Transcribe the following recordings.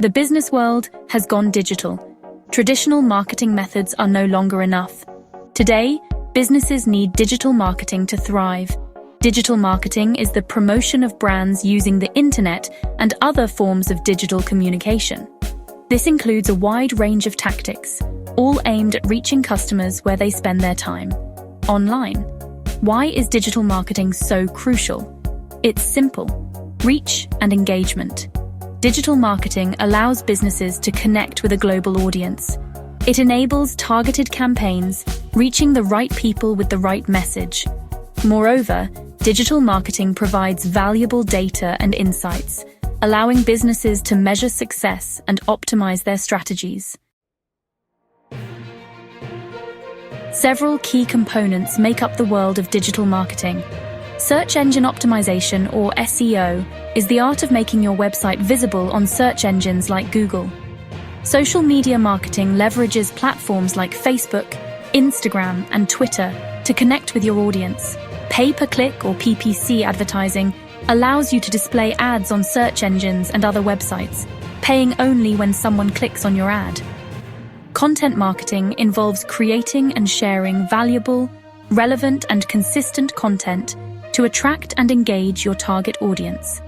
The business world has gone digital. Traditional marketing methods are no longer enough. Today, businesses need digital marketing to thrive. Digital marketing is the promotion of brands using the internet and other forms of digital communication. This includes a wide range of tactics, all aimed at reaching customers where they spend their time. Online. Why is digital marketing so crucial? It's simple: reach and engagement. Digital marketing allows businesses to connect with a global audience. It enables targeted campaigns, reaching the right people with the right message. Moreover, digital marketing provides valuable data and insights, allowing businesses to measure success and optimize their strategies. Several key components make up the world of digital marketing. Search engine optimization, or SEO, is the art of making your website visible on search engines like Google. Social media marketing leverages platforms like Facebook, Instagram, and Twitter to connect with your audience. Pay-per-click, or PPC advertising, allows you to display ads on search engines and other websites, paying only when someone clicks on your ad. Content marketing involves creating and sharing valuable, relevant, and consistent content to attract and engage your target audience.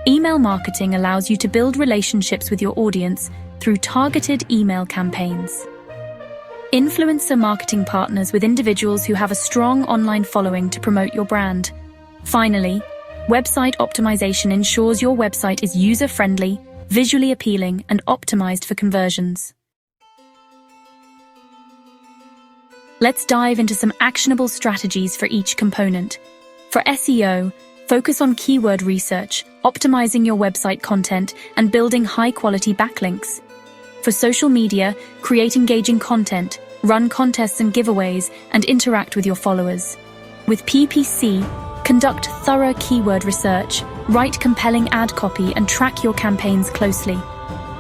Email marketing allows you to build relationships with your audience through targeted email campaigns. Influencer marketing partners with individuals who have a strong online following to promote your brand. Finally, website optimization ensures your website is user-friendly, visually appealing, and optimized for conversions. Let's dive into some actionable strategies for each component. For SEO, focus on keyword research, optimizing your website content, and building high-quality backlinks. For social media, create engaging content, run contests and giveaways, and interact with your followers. With PPC, conduct thorough keyword research, write compelling ad copy, and track your campaigns closely.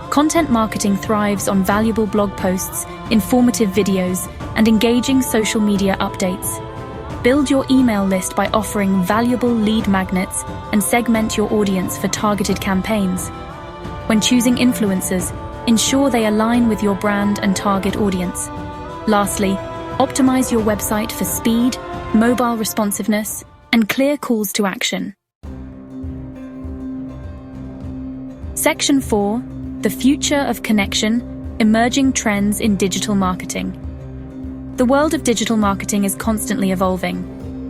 Content marketing thrives on valuable blog posts, informative videos, and engaging social media updates. Build your email list by offering valuable lead magnets and segment your audience for targeted campaigns. When choosing influencers, ensure they align with your brand and target audience. Lastly, optimize your website for speed, mobile responsiveness, and clear calls to action. Section 4: The Future of Connection: Emerging Trends in Digital Marketing. The world of digital marketing is constantly evolving.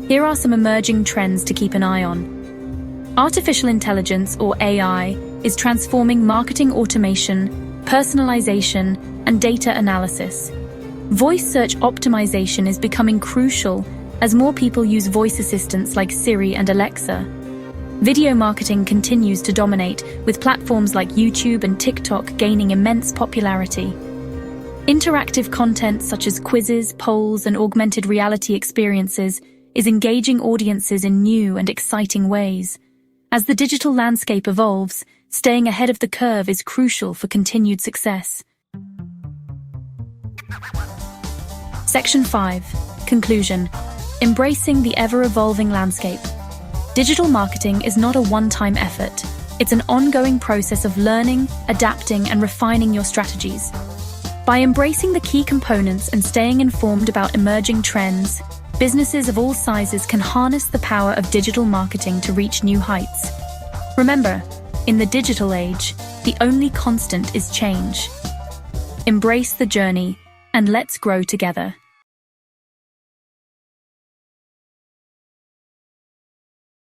Here are some emerging trends to keep an eye on. Artificial intelligence, or AI, is transforming marketing automation, personalization, and data analysis. Voice search optimization is becoming crucial as more people use voice assistants like Siri and Alexa. Video marketing continues to dominate, with platforms like YouTube and TikTok gaining immense popularity. Interactive content such as quizzes, polls, and augmented reality experiences is engaging audiences in new and exciting ways. As the digital landscape evolves, staying ahead of the curve is crucial for continued success. Section 5: Conclusion: Embracing the ever-evolving landscape. Digital marketing is not a one-time effort. It's an ongoing process of learning, adapting, and refining your strategies. By embracing the key components and staying informed about emerging trends, businesses of all sizes can harness the power of digital marketing to reach new heights. Remember, in the digital age, the only constant is change. Embrace the journey, and let's grow together.